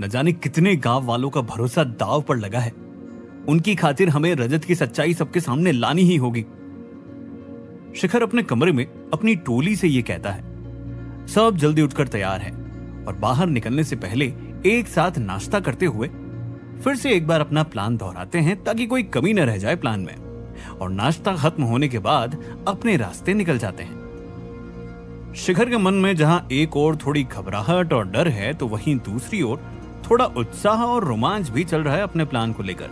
न जाने कितने गांव वालों का भरोसा दांव पर लगा है। उनकी खातिर हमें रजत की सच्चाई सबके सामने लानी ही होगी। शिखर अपने कमरे में अपनी टोली से ये कहता है। सब जल्दी उठकर तैयार है और बाहर निकलने से पहले एक साथ नाश्ता करते हुए फिर से एक बार अपना प्लान दोहराते हैं ताकि कोई कमी न रह जाए प्लान में, और नाश्ता खत्म होने के बाद अपने रास्ते निकल जाते हैं। शिखर के मन में जहां एक ओर थोड़ी घबराहट और डर है, तो वहीं दूसरी ओर थोड़ा उत्साह और रोमांच भी चल रहा है अपने प्लान को लेकर,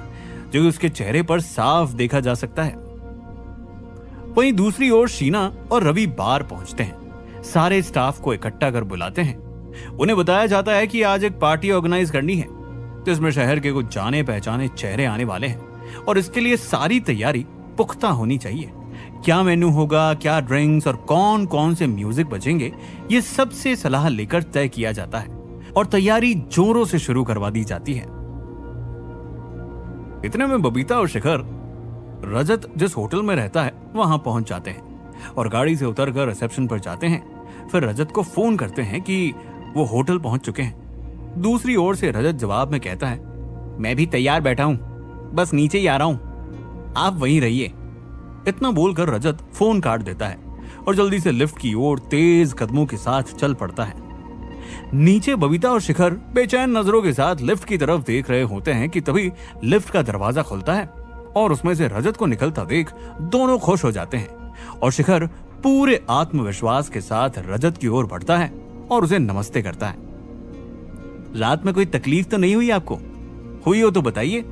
जो उसके चेहरे पर साफ देखा जा सकता है। वहीं दूसरी ओर शीना और रवि बार पहुंचते हैं। सारे स्टाफ को इकट्ठा कर बुलाते हैं। उन्हें बताया जाता है कि आज एक पार्टी ऑर्गेनाइज करनी है, तो इसमें शहर के कुछ जाने पहचाने चेहरे आने वाले हैं और इसके लिए सारी तैयारी पुख्ता होनी चाहिए। क्या मेन्यू होगा, क्या ड्रिंक्स और कौन कौन से म्यूजिक बजेंगे, ये सबसे सलाह लेकर तय किया जाता है और तैयारी जोरों से शुरू करवा दी जाती है। इतने में बबीता और शिखर रजत जिस होटल में रहता है वहां पहुंच जाते हैं और गाड़ी से उतरकर रिसेप्शन पर जाते हैं। फिर रजत को फोन करते हैं कि वो होटल पहुंच चुके हैं। दूसरी ओर से रजत जवाब में कहता है, मैं भी तैयार बैठा हूं, बस नीचे ही आ रहा हूं, आप वहीं रहिए। इतना बोलकर रजत फोन काट देता है और जल्दी से लिफ्ट की ओर तेज कदमों के साथ चल पड़ता है। नीचे बबीता और शिखर बेचैन नजरों के साथ लिफ्ट की तरफ देख रहे होते हैं कि तभी लिफ्ट का दरवाजा खुलता है और उसमें से रजत को निकलता देख दोनों खुश हो जाते हैं और शिखर पूरे आत्मविश्वास के साथ रजत की ओर बढ़ता है और उसे नमस्ते करता है। रात में कोई तकलीफ तो नहीं हुई आपको? हुई हो तो बताइए,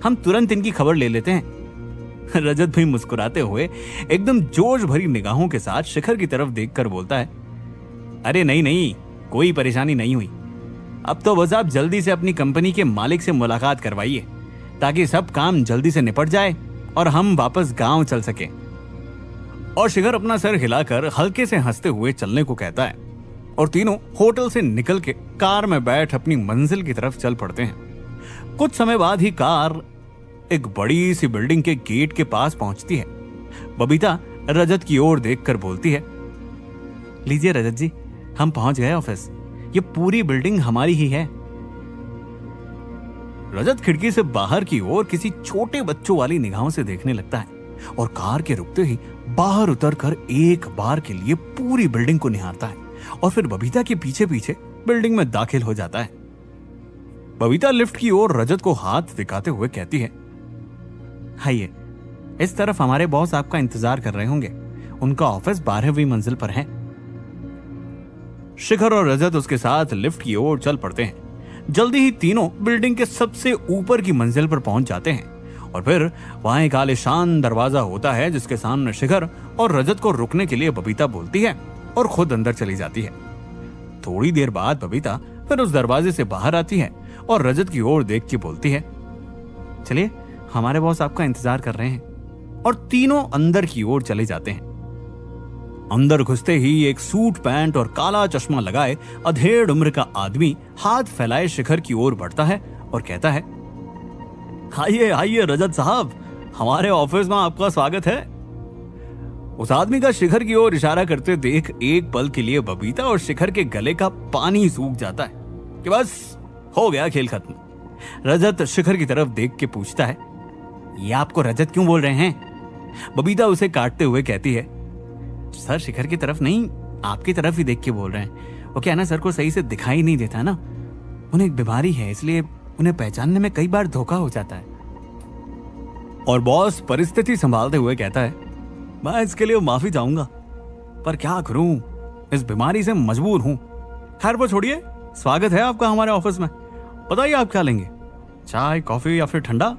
हम तुरंत इनकी खबर ले लेते हैं। रजत भी मुस्कुराते हुए एकदम जोश भरी निगाहों के साथ शिखर की तरफ देखकर बोलता है, अरे नहीं नहीं, कोई परेशानी नहीं हुई। अब तो बस आप जल्दी से अपनी कंपनी के मालिक से मुलाकात करवाइए ताकि सब काम जल्दी से निपट जाए और हम वापस गांव चल सके। और शिखर अपना सर हिलाकर हल्के से हंसते हुए चलने को कहता है और तीनों होटल से निकल के कार में बैठ अपनी मंजिल की तरफ चल पड़ते हैं। कुछ समय बाद ही कार एक बड़ी सी बिल्डिंग के गेट के पास पहुंचती है। बबीता रजत की ओर देखकर बोलती है, लीजिए रजत जी, हम पहुंच गए ऑफिस, ये पूरी बिल्डिंग हमारी ही है। रजत खिड़की से बाहर की ओर किसी छोटे बच्चों वाली निगाहों से देखने लगता है और कार के रुकते ही बाहर उतरकर एक बार के लिए पूरी बिल्डिंग को निहारता है और फिर बबीता के पीछे पीछे बिल्डिंग में दाखिल हो जाता है। बबीता लिफ्ट की ओर रजत को हाथ दिखाते हुए कहती है, आइए, इस तरफ हमारे बॉस आपका इंतजार कर रहे होंगे, उनका ऑफिस 12वीं मंजिल पर है। शिखर और रजत उसके साथ लिफ्ट की ओर चल पड़ते हैं। जल्दी ही तीनों बिल्डिंग के सबसे ऊपर की मंजिल पर पहुंच जाते हैं और फिर वहां एक आलीशान दरवाजा होता है जिसके सामने शिखर और रजत को रुकने के लिए बबीता बोलती है और खुद अंदर चली जाती है। थोड़ी देर बाद बबीता फिर उस दरवाजे से बाहर आती है और रजत की ओर देख के बोलती है, चलिए, हमारे बॉस आपका इंतजार कर रहे हैं। और तीनों अंदर की ओर चले जाते हैं। अंदर घुसते ही एक सूट पैंट और काला चश्मा लगाए अधेड़ उम्र का आदमी हाथ फैलाए शिखर की ओर बढ़ता है और कहता है, आइए आइए रजत साहब, हमारे ऑफिस में आपका स्वागत है। उस आदमी का शिखर की ओर इशारा करते देख एक पल के लिए बबीता और शिखर के गले का पानी सूख जाता है कि बस हो गया खेल खत्म। रजत शिखर की तरफ देख के पूछता है, ये आपको रजत क्यों बोल रहे हैं? बबीता उसे काटते हुए कहती है, सर शिखर की तरफ नहीं, आपकी तरफ ही देख के बोल रहे हैं। वो क्या ना, सर को सही से दिखाई नहीं देता ना, उन्हें एक बीमारी है, इसलिए उन्हें पहचानने में कई बार धोखा हो जाता है। और बॉस परिस्थिति संभालते हुए कहता है, मैं इसके लिए माफी चाहूंगा, पर क्या करूं, इस बीमारी से मजबूर हूं। खैर वो छोड़िए, स्वागत है आपका हमारे ऑफिस में। बताइए आप क्या लेंगे, चाय, कॉफी या फिर ठंडा?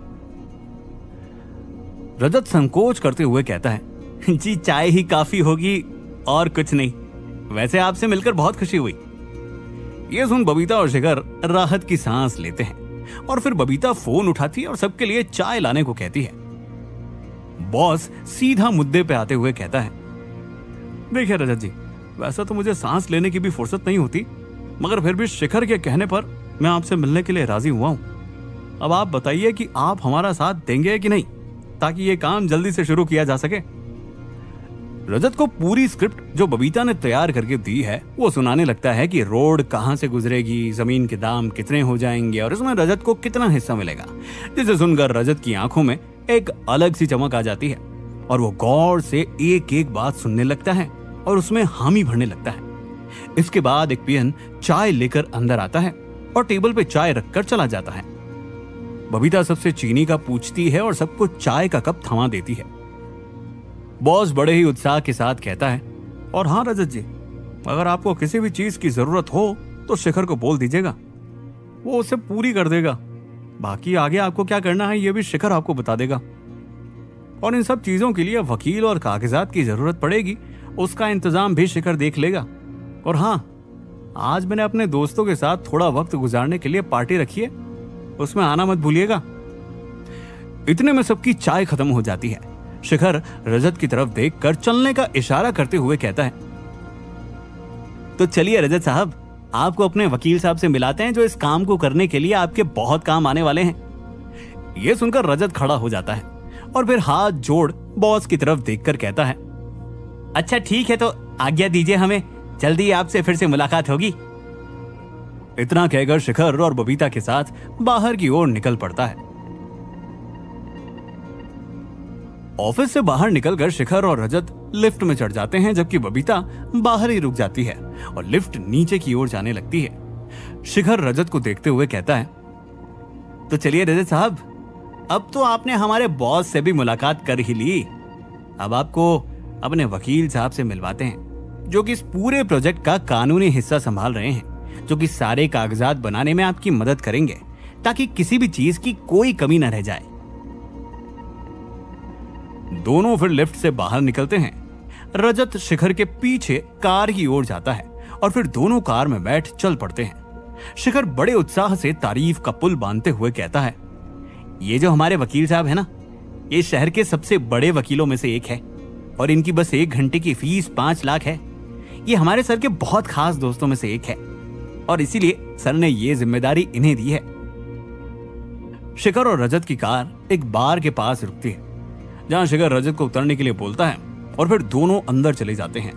रजत संकोच करते हुए कहता है, जी चाय ही काफी होगी और कुछ नहीं, वैसे आपसे मिलकर बहुत खुशी हुई। ये सुन बबीता और शिखर राहत की सांस लेते हैं और फिर बबीता फोन उठाती है और सबके लिए चाय लाने को कहती है। बॉस सीधा मुद्दे पे आते हुए कहता है, देखिए रजत जी, वैसा तो मुझे सांस लेने की भी फुर्सत नहीं होती, मगर फिर भी शिखर के कहने पर मैं आपसे मिलने के लिए राजी हुआ हूं। अब आप बताइए कि आप हमारा साथ देंगे कि नहीं, ताकि ये काम जल्दी से शुरू किया जा सके। रजत को पूरी स्क्रिप्ट जो बबीता ने तैयार करके दी है वो सुनाने लगता है कि रोड कहां से गुजरेगी, जमीन के दाम कितने हो जाएंगे और इसमें रजत को कितना हिस्सा मिलेगा। जिसे सुनकर रजत की आंखों में एक अलग सी चमक आ जाती है और वो गौर से एक एक बात सुनने लगता है और उसमें हामी भरने लगता है। इसके बाद एक पियन चाय लेकर अंदर आता है और टेबल पे चाय रखकर चला जाता है। बबीता सबसे चीनी का पूछती है और सबको चाय का कप थमा देती है। बॉस बड़े ही उत्साह के साथ कहता है, और हाँ रजत जी, अगर आपको किसी भी चीज की जरूरत हो तो शिखर को बोल दीजिएगा, वो उसे पूरी कर देगा। बाकी आगे आपको क्या करना है ये भी शिखर आपको बता देगा। और इन सब चीजों के लिए वकील और कागजात की जरूरत पड़ेगी, उसका इंतजाम भी शिखर देख लेगा। और हाँ, आज मैंने अपने दोस्तों के साथ थोड़ा वक्त गुजारने के लिए पार्टी रखी है, उसमें आना मत भूलिएगा। इतने में सबकी चाय खत्म हो जाती है। शिखर रजत की तरफ देखकर चलने का इशारा करते हुए कहता है, तो चलिए रजत साहब, आपको अपने वकील साहब से मिलाते हैं जो इस काम को करने के लिए आपके बहुत काम आने वाले हैं। यह सुनकर रजत खड़ा हो जाता है और फिर हाथ जोड़ बॉस की तरफ देखकर कहता है, अच्छा ठीक है, तो आज्ञा दीजिए, हमें जल्दी आपसे फिर से मुलाकात होगी। इतना कहकर शिखर और बबीता के साथ बाहर की ओर निकल पड़ता है। ऑफिस से बाहर निकलकर शिखर और रजत लिफ्ट में चढ़ जाते हैं, जबकि बबीता बाहर ही रुक जाती है और लिफ्ट नीचे की ओर जाने लगती है। शिखर रजत को देखते हुए कहता है, तो चलिए रजत साहब, अब तो आपने हमारे बॉस से भी मुलाकात कर ही ली, अब आपको अपने वकील साहब से मिलवाते हैं जो कि इस पूरे प्रोजेक्ट का कानूनी हिस्सा संभाल रहे हैं, जो कि सारे कागजात बनाने में आपकी मदद करेंगे ताकि किसी भी चीज की कोई कमी न रह जाए। दोनों फिर लिफ्ट से बाहर निकलते हैं। रजत शिखर के पीछे कार की ओर जाता है और फिर दोनों कार में बैठ चल पड़ते हैं। शिखर बड़े उत्साह से तारीफ का पुल बांधते हुए कहता है, ये जो हमारे वकील साहब है ना, ये शहर के सबसे बड़े वकीलों में से एक है और इनकी बस 1 घंटे की फीस 5 लाख है। ये हमारे सर के बहुत खास दोस्तों में से एक है और इसीलिए सर ने ये जिम्मेदारी इन्हें दी है। शिखर और रजत की कार एक बार के पास रुकती है, जहां शिखर रजत को उतरने के लिए बोलता है और फिर दोनों अंदर चले जाते हैं।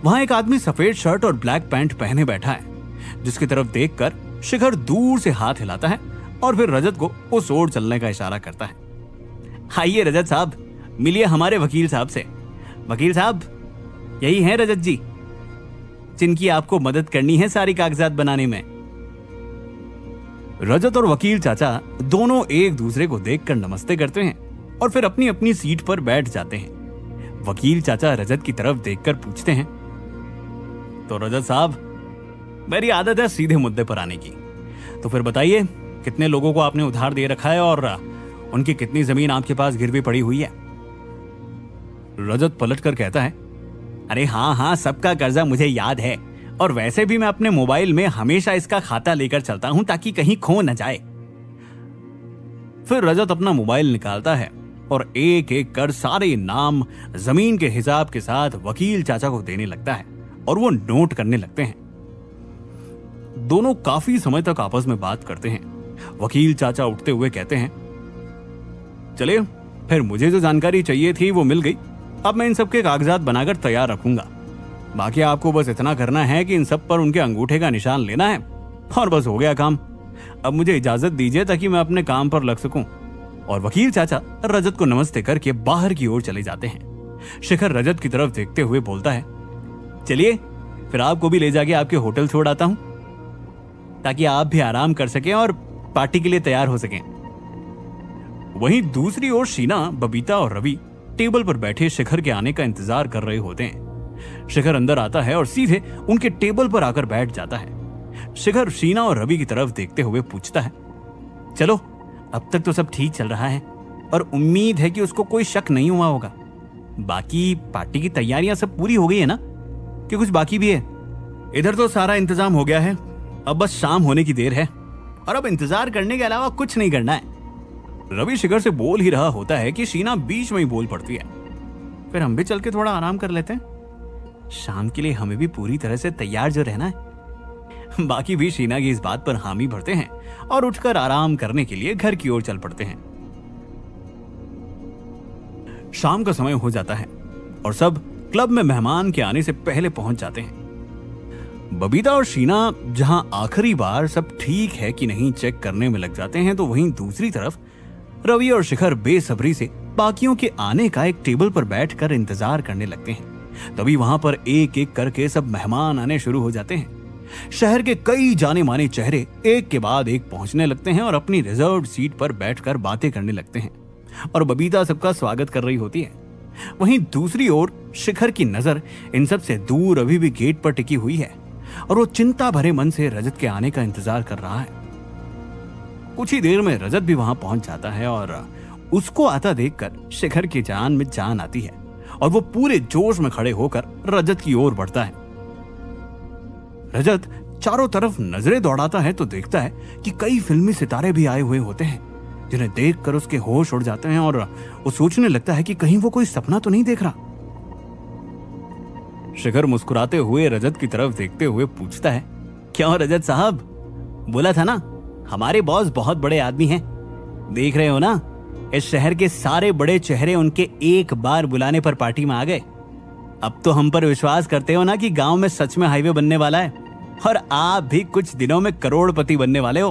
वहां एक आदमी सफेद शर्ट और ब्लैक पैंट पहने बैठा है, जिसकी तरफ देखकर शिखर दूर से हाथ हिलाता है और फिर रजत को उस ओर चलने का इशारा करता है। आइए रजत साहब, मिलिए हमारे वकील साहब से। वकील साहब, यही हैं रजत जी, जिनकी आपको मदद करनी है सारी कागजात बनाने में। रजत और वकील चाचा दोनों एक दूसरे को देखकर नमस्ते करते हैं और फिर अपनी अपनी सीट पर बैठ जाते हैं। वकील चाचा रजत की तरफ देखकर पूछते हैं, तो रजत साहब, मेरी आदत है सीधे मुद्दे पर आने की, तो फिर बताइए कितने लोगों को आपने उधार दे रखा है और उनकी कितनी जमीन आपके पास गिरवी पड़ी हुई है? रजत पलटकर कहता है, अरे हाँ, सबका कर्जा मुझे याद है और वैसे भी मैं अपने मोबाइल में हमेशा इसका खाता लेकर चलता हूं ताकि कहीं खो न जाए। फिर रजत अपना मोबाइल निकालता है और एक एक कर सारे नाम जमीन के हिसाब के साथ वकील चाचा को देने लगता है और वो नोट करने लगते हैं। दोनों काफी समय तक आपस में बात करते हैं। वकील चाचा उठते हुए कहते हैं, चलिए फिर मुझे जो जानकारी चाहिए थी वो मिल गई, अब मैं इन सब के कागजात बनाकर तैयार रखूंगा। बाकी आपको बस इतना करना है कि इन सब पर उनके अंगूठे का निशान लेना है और बस हो गया काम। अब मुझे इजाजत दीजिए ताकि मैं अपने काम पर लग सकूं। और वकील चाचा रजत को नमस्ते करके बाहर की ओर चले जाते हैं। शिखर रजत की तरफ देखते हुए बोलता है, चलिए फिर आपको भी ले जाके आपके होटल छोड़ आता हूं ताकि आप भी आराम कर सकें और पार्टी के लिए तैयार हो सकें। वहीं दूसरी ओर शीना, बबीता और रवि टेबल पर बैठे शिखर के आने का इंतजार कर रहे होते हैं। शिखर अंदर आता है और सीधे उनके टेबल पर आकर बैठ जाता है। शिखर शीना और रवि की तरफ देखते हुए पूछता है, चलो अब तक तो सब ठीक चल रहा है और उम्मीद है कि उसको कोई शक नहीं हुआ होगा। बाकी पार्टी की तैयारियां सब पूरी हो गई है ना, कि कुछ बाकी भी है? इधर तो सारा इंतजाम हो गया है, अब बस शाम होने की देर है और अब इंतजार करने के अलावा कुछ नहीं करना है। रवि शिखर से बोल ही रहा होता है कि शीना बीच में ही बोल पड़ती है, फिर हम भी चल के थोड़ा आराम कर लेते हैं, शाम के लिए हमें भी पूरी तरह से तैयार जो रहना है। बाकी भी शीना की इस बात पर हामी भरते हैं और उठकर आराम करने के लिए घर की ओर चल पड़ते हैं। शाम का समय हो जाता है और सब क्लब में मेहमान के आने से पहले पहुंच जाते हैं। बबीता और शीना जहां आखिरी बार सब ठीक है कि नहीं चेक करने में लग जाते हैं, तो वहीं दूसरी तरफ रवि और शिखर बेसब्री से बाकियों के आने का एक टेबल पर बैठकर इंतजार करने लगते हैं। तभी वहां पर एक एक करके सब मेहमान आने शुरू हो जाते हैं। शहर के कई जाने माने चेहरे एक के बाद एक पहुंचने लगते हैं और अपनी रिजर्व सीट पर बैठकर बातें करने लगते हैं और बबीता सबका स्वागत कर रही होती है। वहीं दूसरी ओर शिखर की नजर इन सब से दूर अभी भी गेट पर टिकी हुई है और वो चिंता भरे मन से रजत के आने का इंतजार कर रहा है। कुछ ही देर में रजत भी वहां पहुंच जाता है और उसको आता देखकर शिखर की जान में जान आती है और वो पूरे जोश में खड़े होकर रजत की ओर बढ़ता है। रजत चारों तरफ नजरें दौड़ाता है तो देखता है कि कई फिल्मी सितारे भी आए हुए होते हैं, जिन्हें देखकर उसके होश उड़ जाते हैं और वो सोचने लगता है कि कहीं वो कोई सपना तो नहीं देख रहा। शिखर मुस्कुराते हुए रजत की तरफ देखते हुए पूछता है, क्यों रजत साहब, बोला था ना हमारे बॉस बहुत बड़े आदमी हैं। देख रहे हो ना, इस शहर के सारे बड़े चेहरे उनके एक बार बुलाने पर पार्टी में आ गए। अब तो हम पर विश्वास करते हो ना कि गांव में सच में हाईवे बनने वाला है और आप भी कुछ दिनों में करोड़पति बनने वाले हो।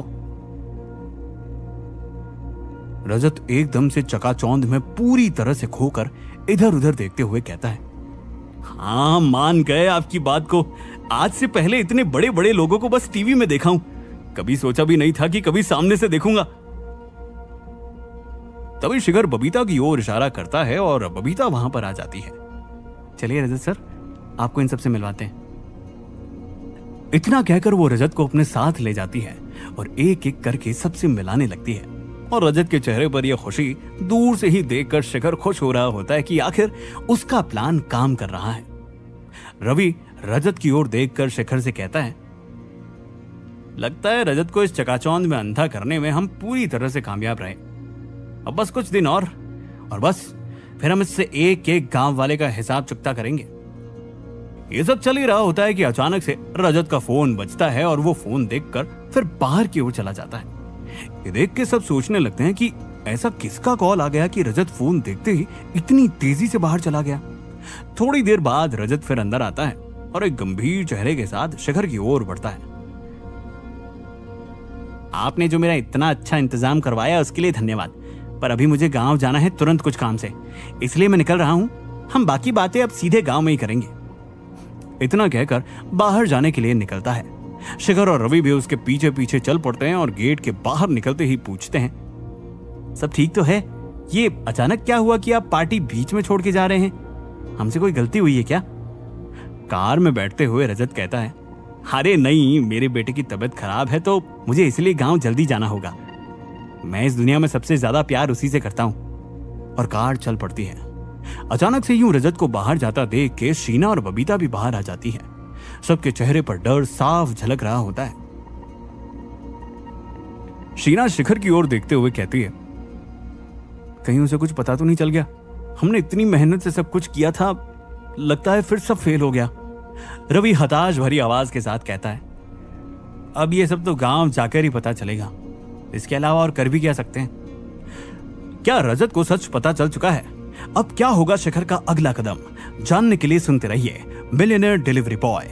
रजत एकदम से चकाचौंध में पूरी तरह से खोकर इधर उधर देखते हुए कहता है, हाँ मान गए आपकी बात को। आज से पहले इतने बड़े बड़े लोगों को बस टीवी में देखा हूं, कभी सोचा भी नहीं था कि कभी सामने से देखूंगा। तभी शिखर बबीता की ओर इशारा करता है और बबीता वहां पर आ जाती है। चलिए रजत सर, आपको इन सबसे मिलवाते हैं। इतना कहकर वो रजत को अपने साथ ले जाती है और एक एक करके सबसे मिलाने लगती है और रजत के चेहरे पर यह खुशी दूर से ही देखकर शिखर खुश हो रहा होता है कि आखिर उसका प्लान काम कर रहा है। रवि रजत की ओर देखकर शिखर से कहता है, लगता है रजत को इस चकाचौंध में अंधा करने में हम पूरी तरह से कामयाब रहे। अब बस कुछ दिन और बस फिर हम इससे एक एक गांव वाले का हिसाब चुकता करेंगे। ये सब चल ही रहा होता है कि अचानक से रजत का फोन बजता है और वो फोन देखकर फिर बाहर की ओर चला जाता है। ये देख के सब सोचने लगते हैं कि ऐसा किसका कॉल आ गया कि रजत फोन देखते ही इतनी तेजी से बाहर चला गया। थोड़ी देर बाद रजत फिर अंदर आता है और एक गंभीर चेहरे के साथ शिखर की ओर बढ़ता है। आपने जो मेरा इतना अच्छा इंतजाम करवाया उसके लिए धन्यवाद, पर अभी मुझे गांव जाना है तुरंत कुछ काम से, इसलिए मैं निकल रहा हूं। हम बाकी बातें अब सीधे गांव में ही करेंगे। इतना कहकर बाहर जाने के लिए निकलता है। शिखर और रवि भी उसके पीछे पीछे चल पड़ते हैं और गेट के बाहर निकलते ही पूछते हैं, सब ठीक तो है? ये अचानक क्या हुआ कि आप पार्टी बीच में छोड़ के जा रहे हैं? हमसे कोई गलती हुई है क्या? कार में बैठते हुए रजत कहता है, अरे नहीं, मेरे बेटे की तबीयत खराब है तो मुझे इसलिए गांव जल्दी जाना होगा। मैं इस दुनिया में सबसे ज्यादा प्यार उसी से करता हूं। और कार चल पड़ती है। अचानक से यूं रजत को बाहर जाता देख के शीना और बबीता भी बाहर आ जाती है। सबके चेहरे पर डर साफ झलक रहा होता है। शीना शिखर की ओर देखते हुए कहती है, कहीं उसे कुछ पता तो नहीं चल गया? हमने इतनी मेहनत से सब कुछ किया था, लगता है फिर सब फेल हो गया। रवि हताश भरी आवाज के साथ कहता है, अब ये सब तो गांव जाकर ही पता चलेगा, इसके अलावा और कर भी क्या सकते हैं? क्या रजत को सच पता चल चुका है? अब क्या होगा शिखर का अगला कदम? जानने के लिए सुनते रहिए मिलियनेयर डिलीवरी बॉय।